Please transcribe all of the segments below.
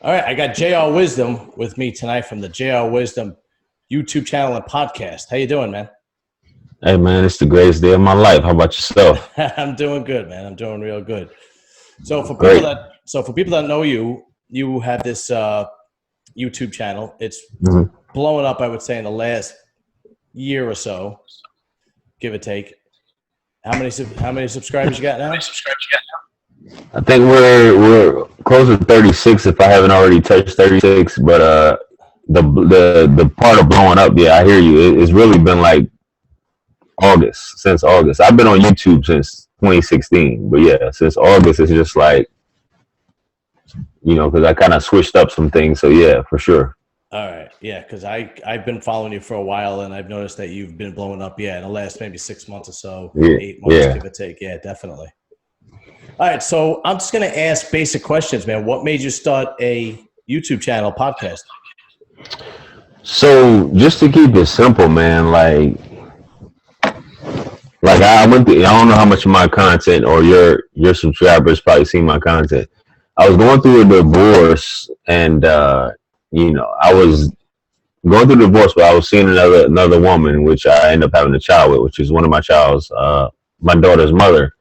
All right, I got JR Wisdom with me tonight from the JR Wisdom YouTube channel and podcast. How you doing, man? Hey man, it's the greatest day of my life. How about yourself? I'm doing good, man. I'm doing real good. So for people Great. that know you, you have this YouTube channel. It's Mhm. blowing up, I would say, in the last year or so, give or take. How many subscribers you got now? I think we're close to 36 if I haven't already touched 36. But the part of blowing up, yeah, I hear you. It's really been like since August. I've been on YouTube since 2016, but yeah, since August it's just like because I kind of switched up some things. So yeah, for sure. All right, yeah, because I've been following you for a while, and I've noticed that you've been blowing up, in the last maybe 6 months or so, Yeah, 8 months, yeah. give or take. Yeah, definitely. All right, so I'm just gonna ask basic questions, man. What made you start a YouTube channel podcast? So just to keep it simple, man, I went through, I don't know how much of my content or your subscribers probably seen my content. I was going through a divorce, and I was going through the divorce, but I was seeing another woman, which I ended up having a child with, which is one of my daughter's mother.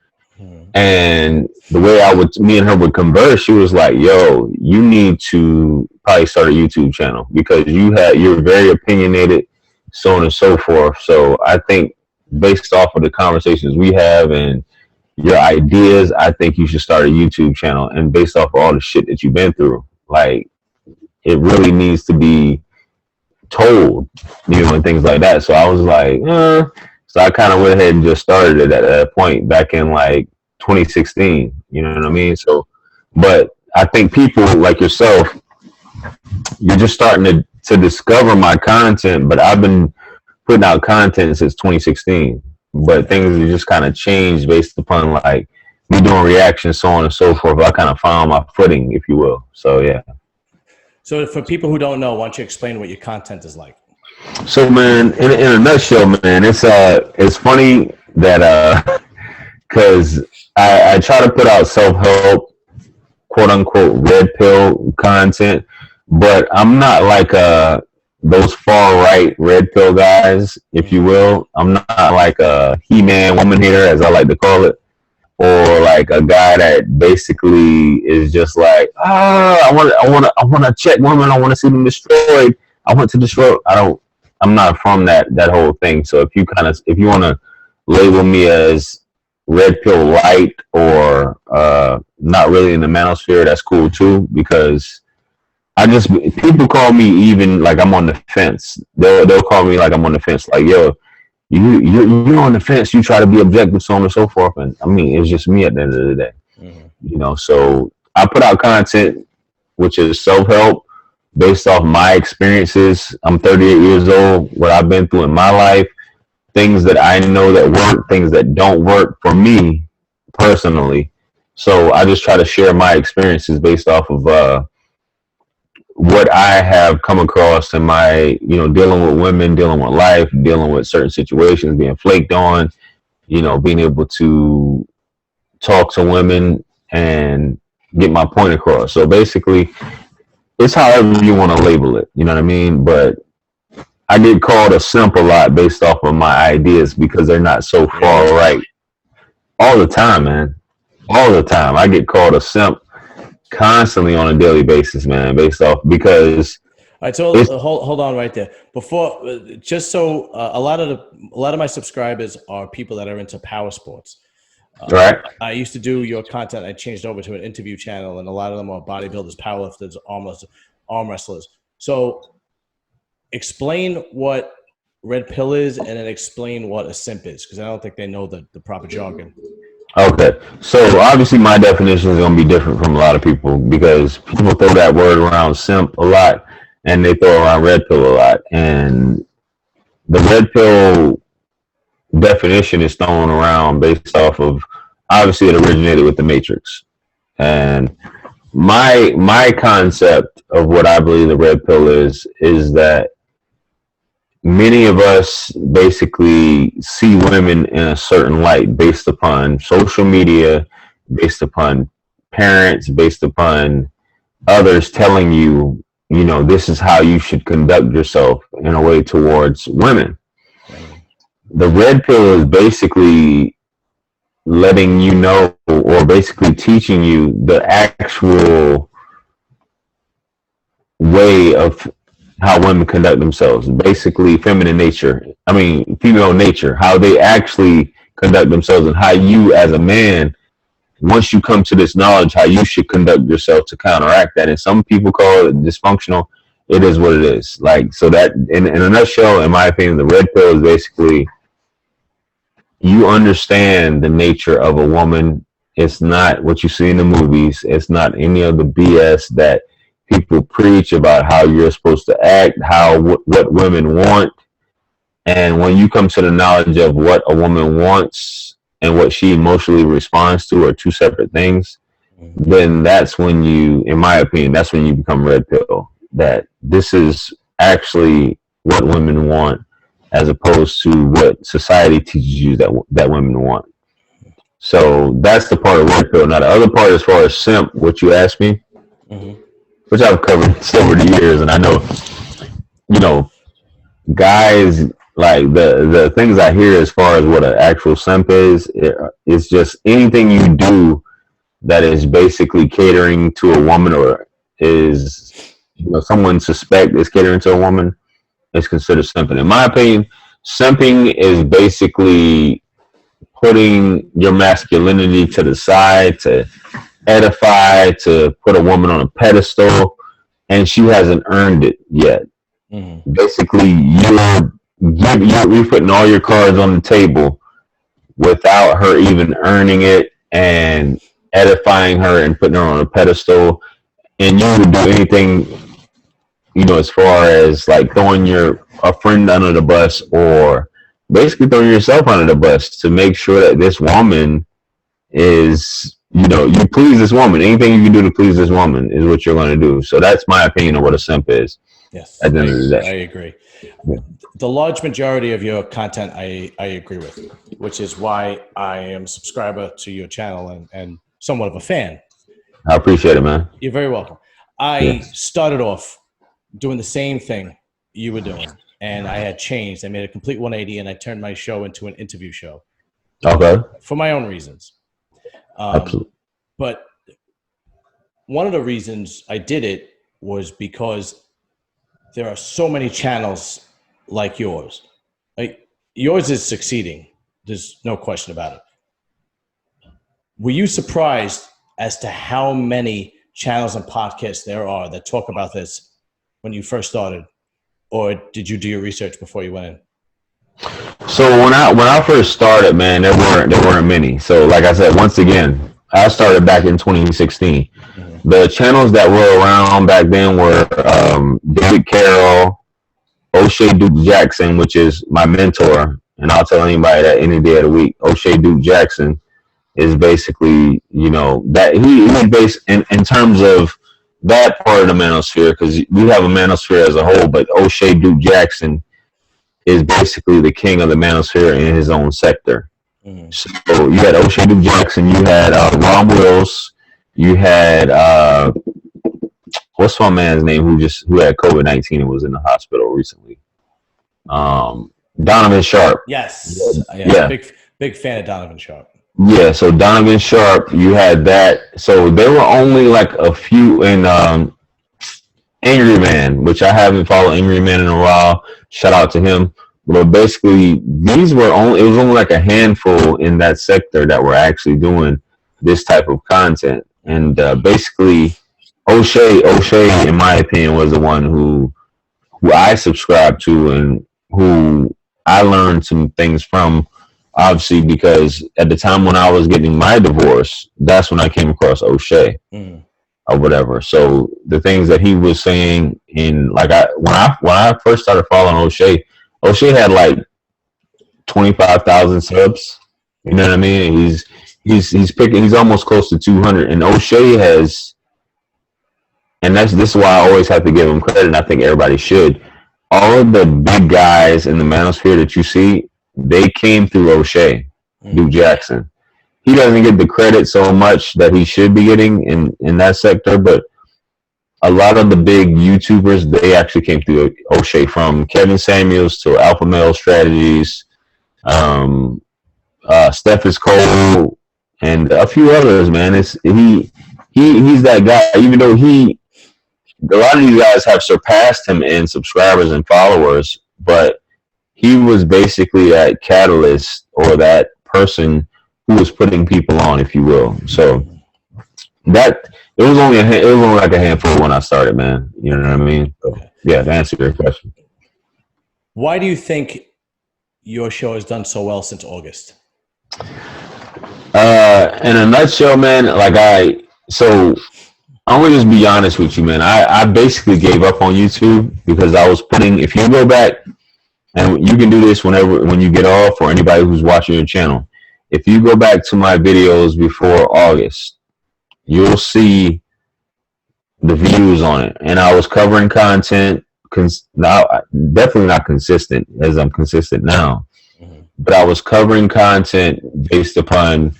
And the way me and her would converse, she was like, "Yo, you need to probably start a YouTube channel because you're very opinionated, so on and so forth. So I think based off of the conversations we have and your ideas, I think you should start a YouTube channel. And based off of all the shit that you've been through, like it really needs to be told, and things like that." So I was like, so I kind of went ahead and just started it at that point back in like 2016. You know what I mean? So, but I think people like yourself, you're just starting to discover my content, but I've been putting out content since 2016. But things have just kind of changed based upon like me doing reactions, so on and so forth. I kind of found my footing, if you will. So yeah. So for people who don't know, why don't you explain what your content is like? So man, in a nutshell, man, it's funny that because I try to put out self-help, quote unquote, red pill content, but I'm not like those far right red pill guys, if you will. I'm not like a He-Man woman hater, as I like to call it, or like a guy that basically is just like, I want to check women, I want to see them destroyed, I want to destroy. I'm not from that whole thing. So if you want to label me as red pill light or not really in the manosphere, that's cool too, because people call me even like I'm on the fence. They'll call me like I'm on the fence, like, yo, you're on the fence, you try to be objective, so on and so forth. And I mean, it's just me at the end of the day. So I put out content which is self-help based off my experiences. I'm 38 years old, what I've been through in my life, things that I know that work, things that don't work for me personally. So I just try to share my experiences based off of what I have come across in my, dealing with women, dealing with life, dealing with certain situations, being flaked on, being able to talk to women and get my point across. So basically, it's however you want to label it, you know what I mean? But I get called a simp a lot based off of my ideas because they're not so far right. All the time, man. All the time. I get called a simp constantly on a daily basis, man, based off because. All right, so hold on right there. Before, just so a lot of my subscribers are people that are into power sports. Right. I used to do your content. I changed over to an interview channel, and a lot of them are bodybuilders, powerlifters, arm wrestlers. So explain what red pill is, and then explain what a simp is, because I don't think they know the proper jargon. Okay, so obviously my definition is going to be different from a lot of people because people throw that word around simp a lot, and they throw around red pill a lot. And the red pill definition is thrown around based off of, obviously it originated with the Matrix. And my concept of what I believe the red pill is that many of us basically see women in a certain light based upon social media, based upon parents, based upon others telling you, you know, this is how you should conduct yourself in a way towards women. The red pill is basically letting you know, or basically teaching you the actual way of how women conduct themselves, basically feminine nature. I mean, female nature, how they actually conduct themselves, and how you, as a man, once you come to this knowledge, how you should conduct yourself to counteract that. And some people call it dysfunctional. It is what it is. Like, so that in a nutshell, in my opinion, the red pill is basically you understand the nature of a woman. It's not what you see in the movies. It's not any of the BS that people preach about how you're supposed to act, what women want. And when you come to the knowledge of what a woman wants and what she emotionally responds to are two separate things, then that's when you, in my opinion, that's when you become red pill. That this is actually what women want, as opposed to what society teaches you that women want. So that's the part of red pill. Now the other part, as far as simp, what you asked me, which I've covered over the years, and I know, you know, guys, like the things I hear as far as what an actual simp is, it's just anything you do that is basically catering to a woman, or is, you know, someone suspect is catering to a woman, is considered simping. In my opinion, simping is basically putting your masculinity to the side to edify, to put a woman on a pedestal, and she hasn't earned it yet. Basically, you're putting all your cards on the table without her even earning it, and edifying her and putting her on a pedestal. And you would do anything, you know, as far as like throwing a friend under the bus, or basically throwing yourself under the bus to make sure that this woman is, you know, you please this woman. Anything you can do to please this woman is what you're going to do. So that's my opinion of what a simp is. Yes, at the end of the day. I agree. The large majority of your content I agree with, which is why I am a subscriber to your channel and somewhat of a fan. I appreciate it, man. You're very welcome. I started off doing the same thing you were doing, and I had changed. I made a complete 180, and I turned my show into an interview show. Okay. For my own reasons. Absolutely. But one of the reasons I did it was because there are so many channels like yours. Like, yours is succeeding. There's no question about it. Were you surprised as to how many channels and podcasts there are that talk about this when you first started? Or did you do your research before you went in? So when I first started, man, there weren't many. So like I said, once again, I started back in 2016. The channels that were around back then were David Carroll, O'Shea Duke Jackson, which is my mentor, and I'll tell anybody that any day of the week. O'Shea Duke Jackson is basically, you know, that he's based in terms of that part of the manosphere, because we have a manosphere as a whole, but O'Shea Duke Jackson is basically the king of the manosphere in his own sector. So you had O'Shea Duke Jackson, you had Ron Wills, you had what's my man's name who had COVID-19 and was in the hospital recently? Donovan Sharp. Yes. Yeah. Big fan of Donovan Sharp. Yeah, so Donovan Sharp, you had that. So there were only like a few in Angry Man, which I haven't followed Angry Man in a while. Shout out to him. But basically, it was only like a handful in that sector that were actually doing this type of content. And basically, O'Shea, in my opinion, was the one who I subscribed to and who I learned some things from. Obviously, because at the time when I was getting my divorce, that's when I came across O'Shea or whatever. So the things that he was saying when I first started following O'Shea had like 25,000 subs. You know what I mean? He's almost close to 200, and O'Shea has, and this is why I always have to give him credit, and I think everybody should. All of the big guys in the manosphere that you see, they came through O'Shea, Duke Jackson. He doesn't get the credit so much that he should be getting in that sector, but a lot of the big YouTubers, they actually came through O'Shea, from Kevin Samuels to Alpha Male Strategies, um, Steph is Cole, and a few others. Man, he's that guy. Even though a lot of these guys have surpassed him in subscribers and followers, but he was basically that catalyst, or that person who was putting people on, if you will. So that it was only like a handful when I started, man. You know what I mean? So, yeah, to answer your question. Why do you think your show has done so well since August? In a nutshell, man, I'm gonna just be honest with you, man. I basically gave up on YouTube because I was putting. If you go back, and you can do this when you get off, or anybody who's watching your channel. If you go back to my videos before August, you'll see the views on it. And I was covering content, now definitely not consistent as I'm consistent now, but I was covering content based upon,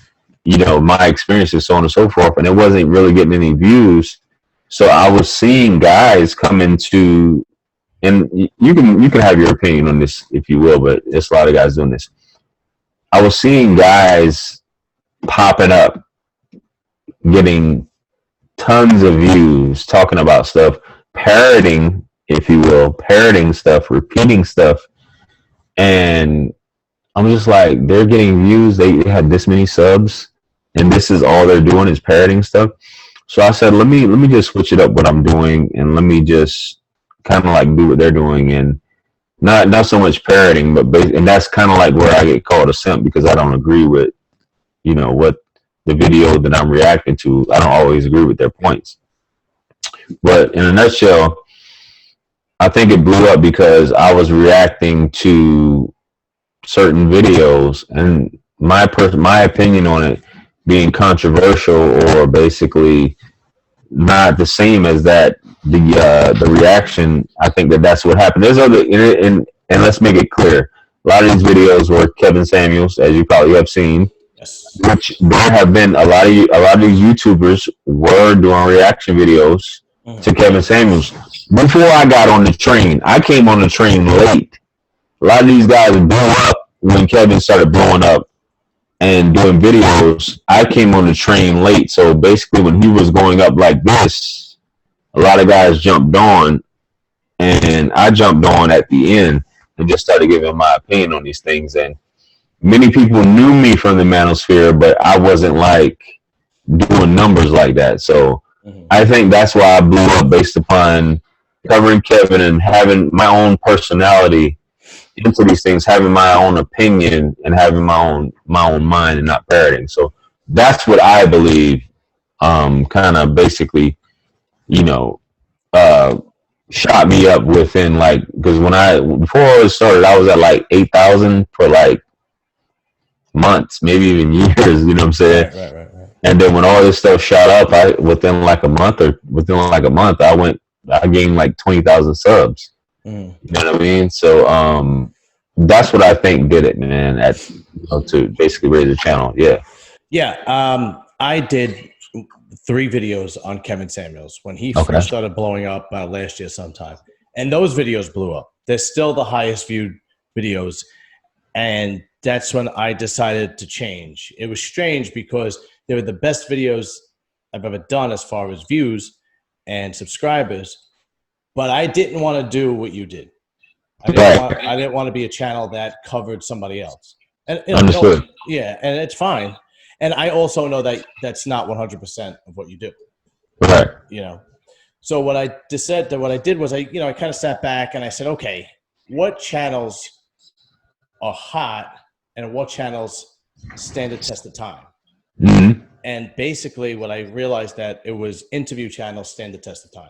my experiences, so on and so forth, and it wasn't really getting any views. So I was seeing guys come into, and you can have your opinion on this if you will, but there's a lot of guys doing this. I was seeing guys popping up, getting tons of views, talking about stuff, parroting, if you will, parroting stuff, repeating stuff, and I'm just like, they're getting views. They had this many subs, and this is all they're doing is parroting stuff. So I said, let me just switch it up what I'm doing, and let me just kind of like do what they're doing, and not so much parroting, and that's kind of like where I get called a simp, because I don't agree with, what the video that I'm reacting to. I don't always agree with their points. But in a nutshell, I think it blew up because I was reacting to certain videos, and my opinion on it being controversial, or basically not the same as that the reaction. I think that's what happened. There's other, and let's make it clear, a lot of these videos were Kevin Samuels, as you probably have seen. Yes. Which there have been a lot of these YouTubers were doing reaction videos to Kevin Samuels. Before I got on the train, I came on the train late. A lot of these guys blew up when Kevin started blowing up and doing videos. I came on the train late, so basically when he was going up like this, a lot of guys jumped on, and I jumped on at the end and just started giving my opinion on these things. And many people knew me from the manosphere, but I wasn't like doing numbers like that. So I think that's why I blew up, based upon covering Kevin and having my own personality into these things, having my own opinion, and having my own mind, and not parroting. So that's what I believe, kind of basically, shot me up within, like, because before it started, I was at like 8,000 for like months, maybe even years, you know what I'm saying? Right. And then when all this stuff shot up, within like a month, I gained like 20,000 subs. You know what I mean? So that's what I think did it, man, to basically raise the channel. Yeah. I did 3 videos on Kevin Samuels when he first started blowing up last year sometime, and those videos blew up. They're still the highest viewed videos, and that's when I decided to change. It was strange because they were the best videos I've ever done as far as views and subscribers, but I didn't want to do what you did. I didn't want to be a channel that covered somebody else. And Understood. Yeah, and it's fine. And I also know that that's not 100% of what you do. Right. So what I did was I kind of sat back and I said, okay, what channels are hot and what channels stand the test of time? And basically what I realized that it was interview channels stand the test of time.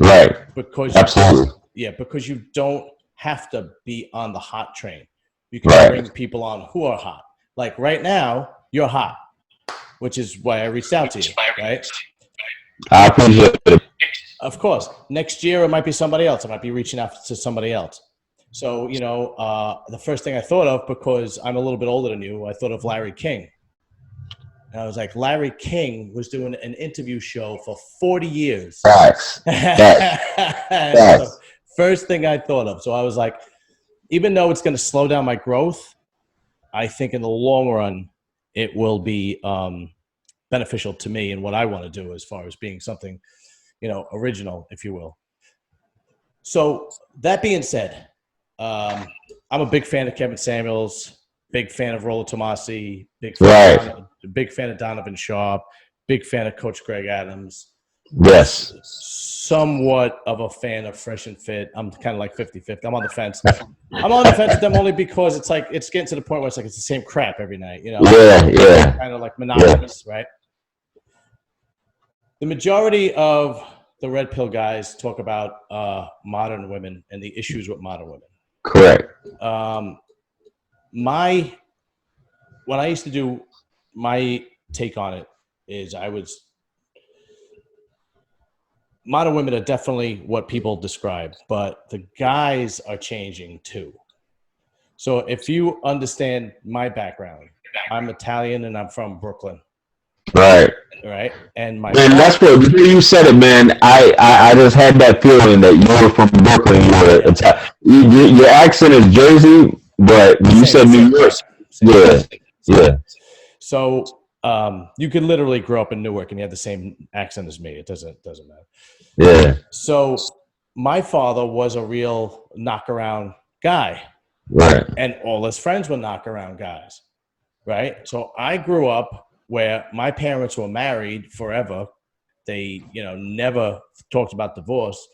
Right. Because absolutely. Because you don't have to be on the hot train. You can bring people on who are hot. Like right now, you're hot, which is why I reached out to you, right? I appreciate it. Of course. Next year, it might be somebody else. I might be reaching out to somebody else. So, the first thing I thought of, because I'm a little bit older than you, I thought of Larry King. And I was like, Larry King was doing an interview show for 40 years. Facts. That's the Facts. first thing I thought of. So I was like, even though it's going to slow down my growth, I think in the long run, it will be beneficial to me and what I want to do as far as being something, original, if you will. So that being said, I'm a big fan of Kevin Samuels, big fan of Rollo Tomasi, big fan of Donovan Sharp, big fan of Coach Greg Adams. Yes. Somewhat of a fan of Fresh and Fit. I'm kind of like 50-50. I'm on the fence. I'm on the fence with them only because it's getting to the point where it's the same crap every night, Yeah. Kind of like monotonous, right? The majority of the Red Pill guys talk about modern women and the issues with modern women. Correct. When I used to do my take on it is modern women are definitely what people describe, but the guys are changing too. So if you understand my background, I'm Italian and I'm from Brooklyn. Right. Right. And that's what before you said it, man. I just had that feeling that you were from Brooklyn. Your accent is Jersey, but you said New York. Yeah. So you could literally grow up in Newark and you have the same accent as me. It doesn't matter. Yeah. So my father was a real knock-around guy. Right. And all his friends were knock-around guys. Right. So I grew up where my parents were married forever. They, never talked about divorce.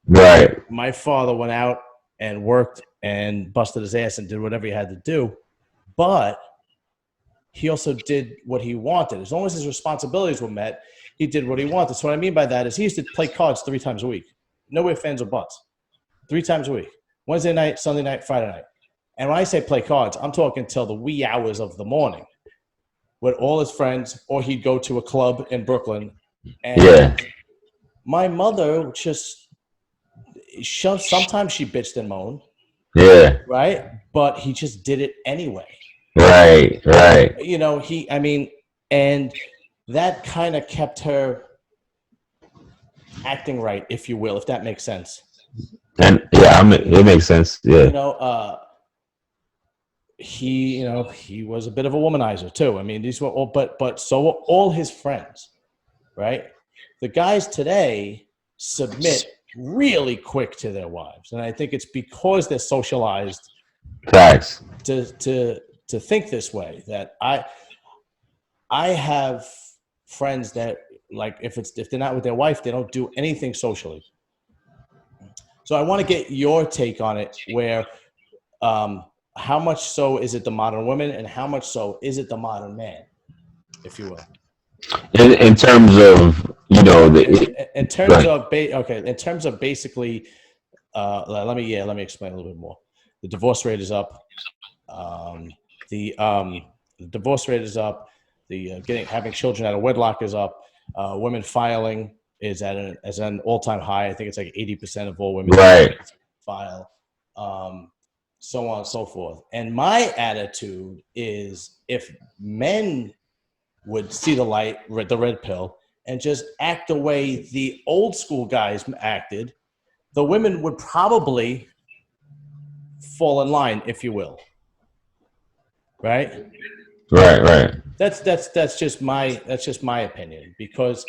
Right. My father went out and worked and busted his ass and did whatever he had to do. But he also did what he wanted. As long as his responsibilities were met, he did what he wanted. So what I mean by that is he used to play cards 3 times a week. No ifs, ands, or buts. 3 times a week. Wednesday night, Sunday night, Friday night. And when I say play cards, I'm talking till the wee hours of the morning with all his friends, or he'd go to a club in Brooklyn. And my mother sometimes she bitched and moaned. Yeah. Right? But he just did it anyway. Right. And that kind of kept her acting right, if you will, if that makes sense. And it makes sense. Yeah. He was a bit of a womanizer too. I mean, these were all, but so were all his friends, right? The guys today submit really quick to their wives, and I think it's because they're socialized. Facts. To think this way. That I have friends that if they're not with their wife, they don't do anything socially. So I want to get your take on it. Where how much so is it the modern woman, and how much so is it the modern man, if you will? In terms of in terms of basically, let me explain a little bit more. The divorce rate is up. The divorce rate is up. The having children out of wedlock is up. Women filing is at an all-time high. I think it's like 80% of all women file. So on and so forth. And my attitude is, if men would see the light, the red pill, and just act the way the old school guys acted, the women would probably fall in line, if you will. Right. That's just my opinion, because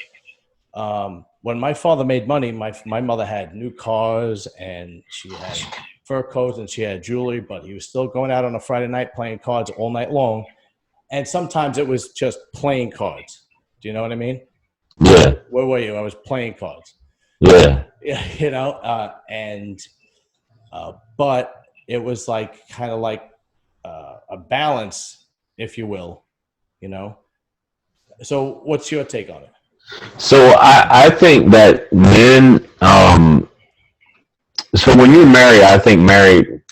when my father made money, my mother had new cars and she had fur coats and she had jewelry, but he was still going out on a Friday night playing cards all night long. And sometimes it was just playing cards. Do you know what I mean? Yeah. Where were you? I was playing cards. Yeah. But it was kind of like a balance, if you will, So what's your take on it? So I think that men, so when you're married, I think married,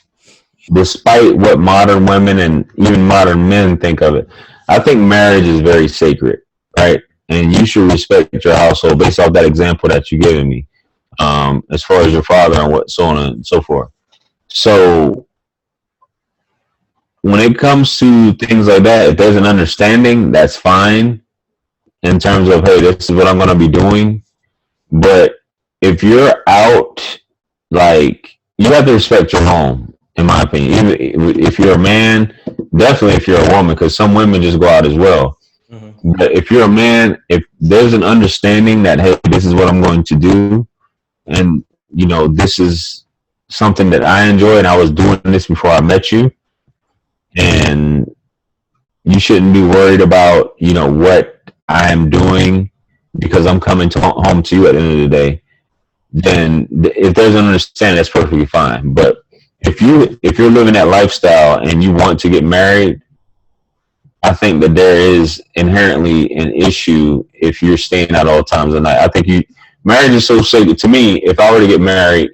despite what modern women and even modern men think of it, I think marriage is very sacred, right? And you should respect your household based off that example that you're giving me, as far as your father and so on and so forth. So when it comes to things like that, if there's an understanding, that's fine. in terms of, hey, this is what I'm going to be doing. But if you're out, like, you have to respect your home, in my opinion. Even if you're a man, definitely if you're a woman, because some women just go out as well. Mm-hmm. But if you're a man, if there's an understanding that, hey, this is what I'm going to do, and this is something that I enjoy, and I was doing this before I met you, and you shouldn't be worried about what I'm doing because I'm coming home to you at the end of the day. Then if there's an understanding, that's perfectly fine. But if you're living that lifestyle and you want to get married, I think that there is inherently an issue if you're staying out all times of the night. I think marriage is so sacred. To me, if I were to get married,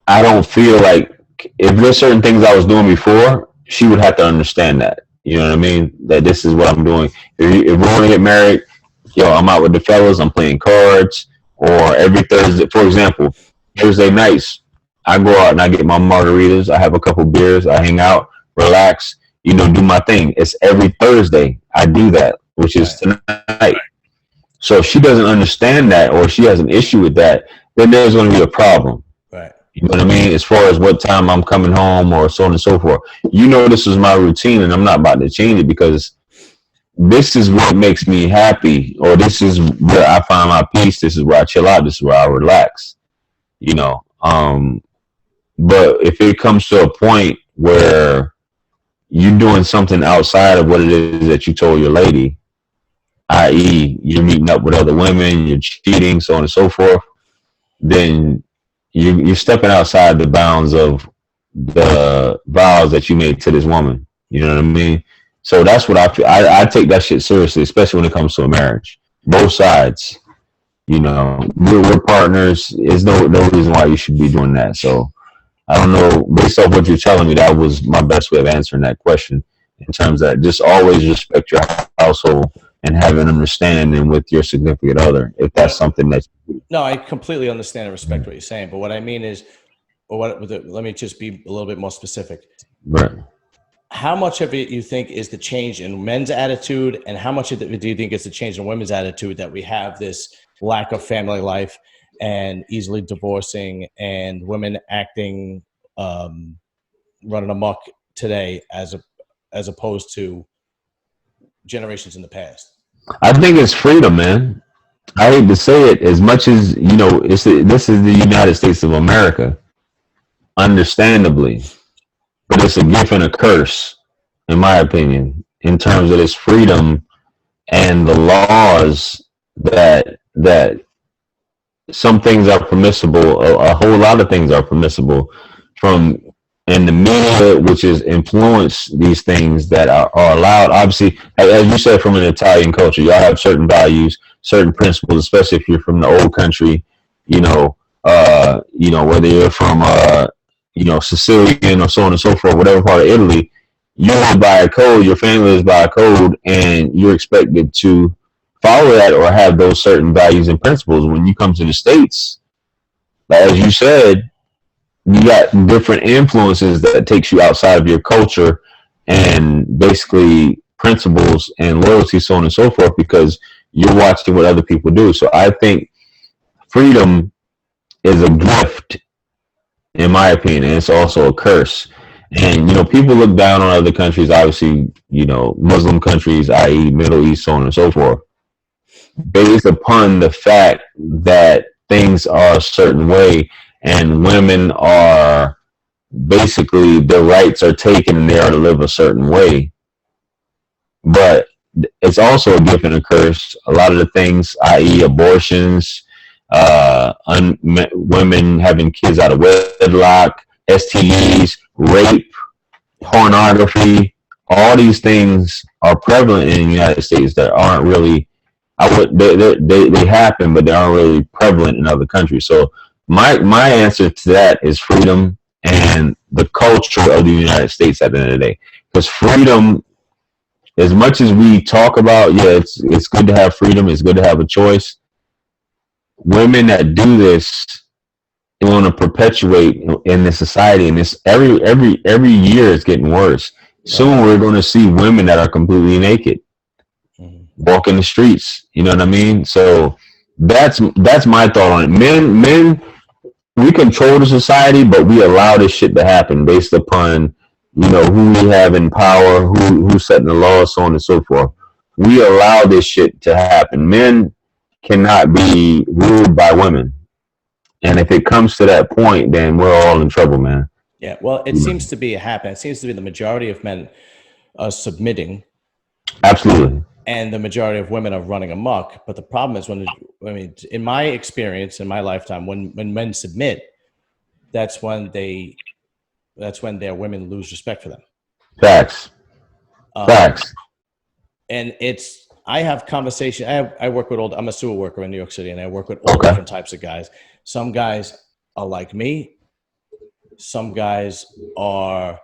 I don't feel like, if there's certain things I was doing before, she would have to understand that. You know what I mean? That this is what I'm doing. If we want to get married, I'm out with the fellas, I'm playing cards, or every Thursday, for example, Thursday nights, I go out and I get my margaritas, I have a couple beers, I hang out, relax, do my thing. It's every Thursday I do that, which is tonight. So if she doesn't understand that, or she has an issue with that, then there's going to be a problem. Right. You know what I mean? As far as what time I'm coming home or so on and so forth. This is my routine, and I'm not about to change it because this is what makes me happy, or this is where I find my peace. This is where I chill out. This is where I relax. But if it comes to a point where you're doing something outside of what it is that you told your lady, i.e., you're meeting up with other women, you're cheating, so on and so forth, then you're stepping outside the bounds of the vows that you made to this woman. You know what I mean? So that's what I feel. I take that shit seriously, especially when it comes to a marriage. Both sides. We're partners. There's no reason why you should be doing that. So I don't know. Based off what you're telling me, that was my best way of answering that question. In terms of that, just always respect your household and have an understanding with your significant other, if that's something that. No, I completely understand and respect what you're saying, but what I mean is, let me just be a little bit more specific. Right. How much of it you think is the change in men's attitude, and how much of it do you think is the change in women's attitude that we have this lack of family life and easily divorcing, and women acting running amok today as opposed to generations in the past? I think it's freedom, man. I hate to say it, as much as this is the United States of America, understandably, but it's a gift and a curse, in my opinion, in terms of this freedom and the laws that some things are permissible, a whole lot of things are permissible, and the media, which has influenced these things that are allowed. Obviously, as you said, from an Italian culture, y'all have certain values, certain principles, especially if you're from the old country. Whether you're from Sicilian or so on and so forth, whatever part of Italy, you live by a code, your family lives by a code, and you're expected to follow that or have those certain values and principles. When you come to the States, as you said, you got different influences that takes you outside of your culture and basically principles and loyalty, so on and so forth, because you're watching what other people do. So I think freedom is a gift, in my opinion, and it's also a curse. And people look down on other countries, obviously, Muslim countries, i.e., Middle East, so on and so forth, based upon the fact that things are a certain way and women are basically, their rights are taken and they are to live a certain way. But it's also a gift and a curse. A lot of the things, i.e., abortions, women having kids out of wedlock, STDs, rape, pornography, all these things are prevalent in the United States that aren't really, they happen, but they aren't really prevalent in other countries. So my answer to that is freedom and the culture of the United States at the end of the day. Because freedom, as much as we talk about, it's good to have freedom, it's good to have a choice. Women that do this want to perpetuate in this society, and this every year it's getting worse. Soon we're going to see women that are completely naked. walking the streets. You know what I mean? So that's my thought on it. Men, we control the society, but we allow this shit to happen based upon, who we have in power, who's setting the laws, so on and so forth. We allow this shit to happen. Men cannot be ruled by women, and if it comes to that point, then we're all in trouble, man. Yeah, well, it seems to be happening. It seems to be the majority of men are submitting, Absolutely. and the majority of women are running amok. But the problem is in my experience, in my lifetime, when men submit, that's when their women lose respect for them. Facts. Facts. And I have conversation. I work with I'm a sewer worker in New York City, and I work with all different types of guys. Some guys are like me. Some guys are.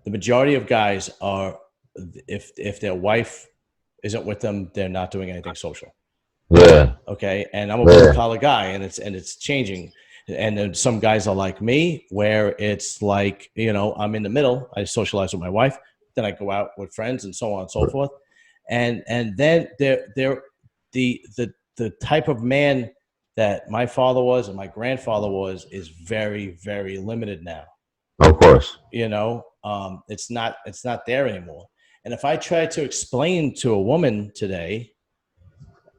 The majority of guys are, if their wife isn't with them, they're not doing anything social. Yeah. Okay. And I'm a blue collar guy, and it's changing. And then some guys are like me, where it's like, I'm in the middle. I socialize with my wife, then I go out with friends, and so on and so forth. And then they're the type of man that my father was and my grandfather was is very, very limited now. Of course. It's not there anymore. And if I try to explain to a woman today,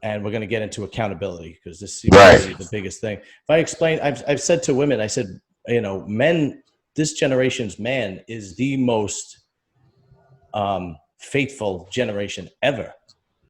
and we're going to get into accountability, because this seems to be the biggest thing. If I explain, I've said to women, I said, men, this generation's man is the most faithful generation ever.